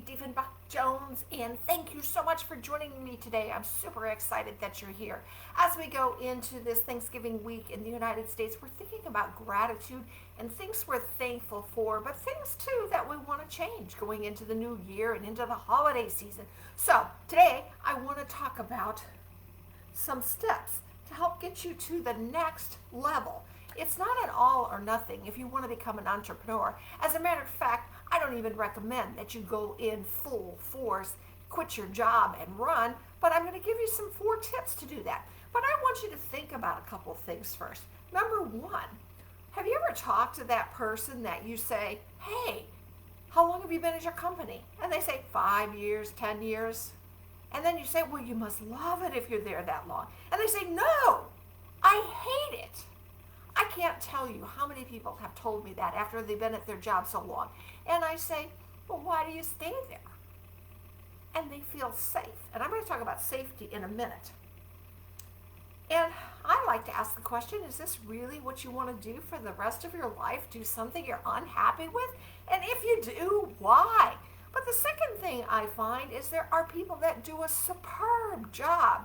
Diefenbach-Jones, and thank you so much for joining me today. I'm super excited that you're here. As we go into this Thanksgiving week in the United States, we're thinking about gratitude and things we're thankful for, but things too that we want to change going into the new year and into the holiday season. So today I want to talk about some steps to help get you to the next level. It's not an all or nothing if you want to become an entrepreneur. As a matter of fact, I don't even recommend that you go in full force, quit your job and run, but I'm going to give you some 4 tips to do that. But I want you to think about a couple of things first. Number 1, have you ever talked to that person that you say, hey, how long have you been at your company? And they say 5 years, 10 years. And then you say, well, you must love it if you're there that long. And they say, no, I hate it. I can't tell you how many people have told me that after they've been at their job so long. And I say, well, why do you stay there? And they feel safe. And I'm going to talk about safety in a minute. And I like to ask the question, is this really what you want to do for the rest of your life? Do something you're unhappy with? And if you do, why? But the second thing I find is there are people that do a superb job.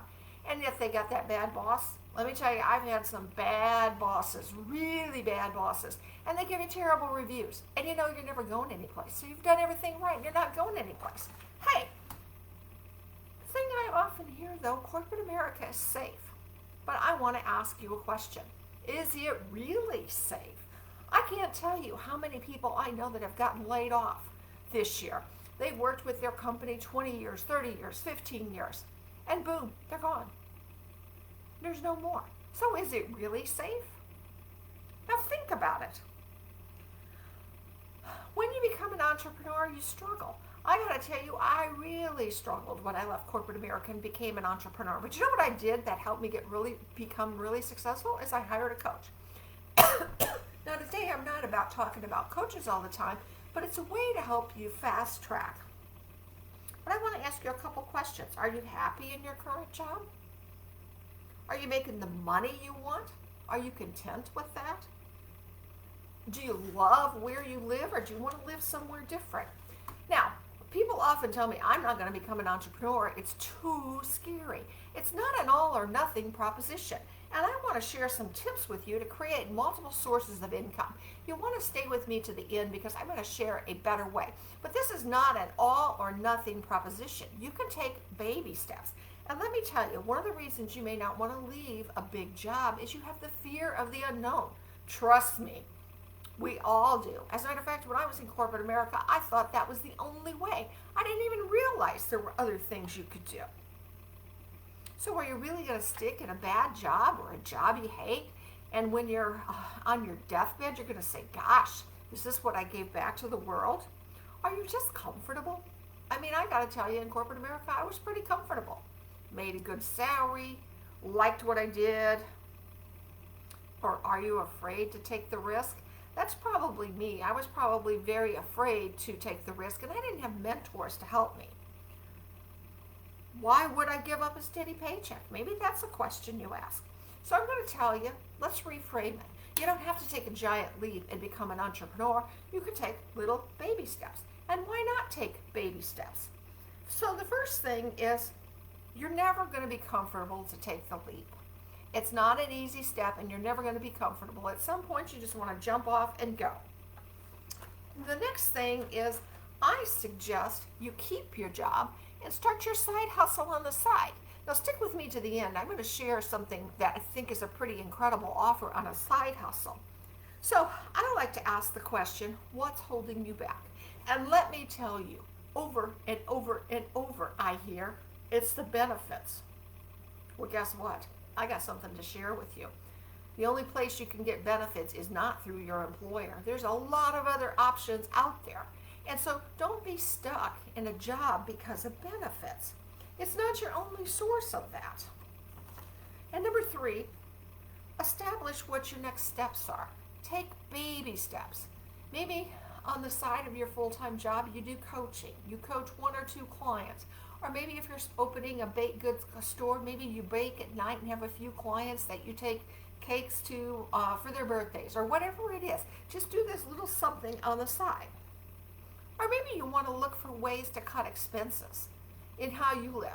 And yet they got that bad boss. Let me tell you, I've had some bad bosses, really bad bosses, and they give you terrible reviews. And you know you're never going anyplace. So you've done everything right and you're not going anyplace. Hey, the thing I often hear though, corporate America is safe. But I want to ask you a question. Is it really safe? I can't tell you how many people I know that have gotten laid off this year. They've worked with their company 20 years, 30 years, 15 years, and boom, they're gone. There's no more. So is it really safe? Now think about it. When you become an entrepreneur, you struggle. I gotta tell you, I really struggled when I left corporate America and became an entrepreneur. But you know what I did that helped me become really successful? Is I hired a coach. Now today I'm not about talking about coaches all the time, but it's a way to help you fast track. But I want to ask you a couple questions. Are you happy in your current job? Are you making the money you want? Are you content with that? Do you love where you live, or do you want to live somewhere different? Now, people often tell me, I'm not going to become an entrepreneur. It's too scary. It's not an all or nothing proposition. And I want to share some tips with you to create multiple sources of income. You want to stay with me to the end because I'm going to share a better way. But this is not an all or nothing proposition. You can take baby steps. And let me tell you, one of the reasons you may not want to leave a big job is you have the fear of the unknown. Trust me, we all do. As a matter of fact, when I was in corporate America, I thought that was the only way. I didn't even realize there were other things you could do. So are you really going to stick in a bad job or a job you hate? And when you're on your deathbed, you're going to say, gosh, is this what I gave back to the world? Are you just comfortable? I mean, I got to tell you, in corporate America, I was pretty comfortable. Made a good salary, liked what I did. Or are you afraid to take the risk? That's probably me. I was probably very afraid to take the risk, and I didn't have mentors to help me. Why would I give up a steady paycheck? Maybe that's a question you ask. So I'm going to tell you, let's reframe it. You don't have to take a giant leap and become an entrepreneur. You could take little baby steps. And why not take baby steps? So the first thing is, you're never going to be comfortable to take the leap. It's not an easy step, and you're never going to be comfortable. At some point, you just want to jump off and go. The next thing is, I suggest you keep your job and start your side hustle on the side. Now stick with me to the end. I'm going to share something that I think is a pretty incredible offer on a side hustle. So I like to ask the question, what's holding you back? And let me tell you, over and over and over I hear, it's the benefits. Well, guess what? I got something to share with you. The only place you can get benefits is not through your employer. There's a lot of other options out there. And so don't be stuck in a job because of benefits. It's not your only source of that. And number 3, establish what your next steps are. Take baby steps. Maybe on the side of your full-time job, you do coaching. You coach 1 or 2 clients. Or maybe if you're opening a baked goods store, maybe you bake at night and have a few clients that you take cakes to for their birthdays or whatever it is. Just do this little something on the side. Or maybe you want to look for ways to cut expenses in how you live.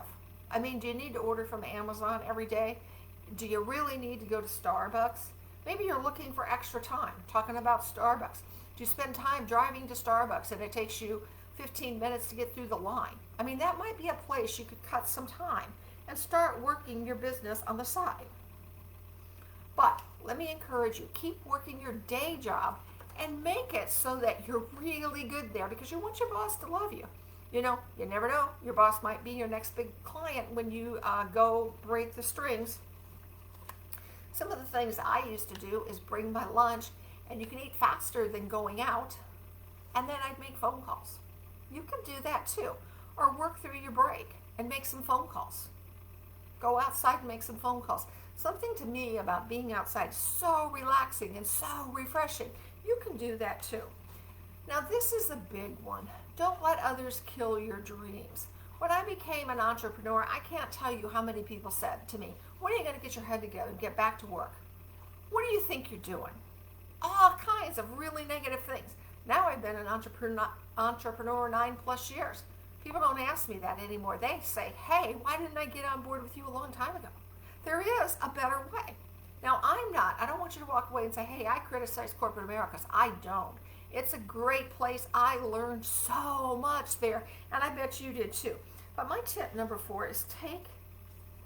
I mean, do you need to order from Amazon every day? Do you really need to go to Starbucks? Maybe you're looking for extra time, talking about Starbucks. Do you spend time driving to Starbucks and it takes you 15 minutes to get through the line? I mean, that might be a place you could cut some time and start working your business on the side. But let me encourage you, keep working your day job and make it so that you're really good there, because you want your boss to love you. You know, you never know. Your boss might be your next big client when you go break the strings. Some of the things I used to do is bring my lunch, and you can eat faster than going out, and then I'd make phone calls. You can do that too. Or work through your break and make some phone calls. Go outside and make some phone calls. Something to me about being outside so relaxing and so refreshing. You can do that too. Now this is a big one. Don't let others kill your dreams. When I became an entrepreneur, I can't tell you how many people said to me, when are you going to get your head together and get back to work? What do you think you're doing? All kinds of really negative things. Now I've been an entrepreneur 9+ years. People don't ask me that anymore. They say, hey, why didn't I get on board with you a long time ago? There is a better way. Now I don't want you to walk away and say, hey, I criticize corporate America. I don't. It's a great place. I learned so much there, and I bet you did too. But my tip number 4 is take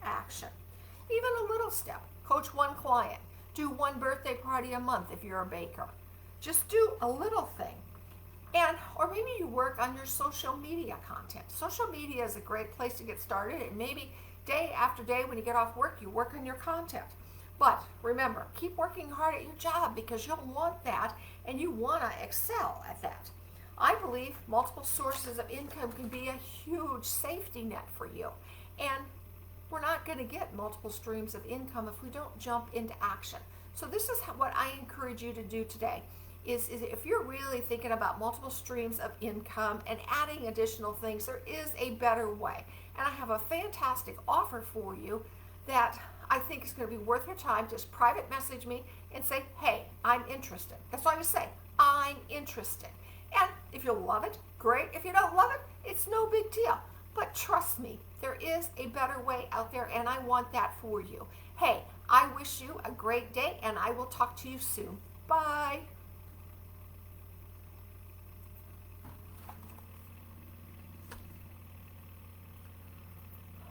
action. Even a little step. Coach one client. Do one birthday party a month if you're a baker. Just do a little thing. Or maybe you work on your social media content. Social media is a great place to get started, and maybe day after day when you get off work, you work on your content. But remember, keep working hard at your job, because you'll want that and you want to excel at that. I believe multiple sources of income can be a huge safety net for you. And we're not going to get multiple streams of income if we don't jump into action. So this is what I encourage you to do today. Is if you're really thinking about multiple streams of income and adding additional things, there is a better way. And I have a fantastic offer for you that I think is going to be worth your time. Just private message me and say, hey, I'm interested. That's all I would say. I'm interested. And if you love it, great. If you don't love it, it's no big deal. But trust me, there is a better way out there, and I want that for you. Hey, I wish you a great day, and I will talk to you soon. Bye.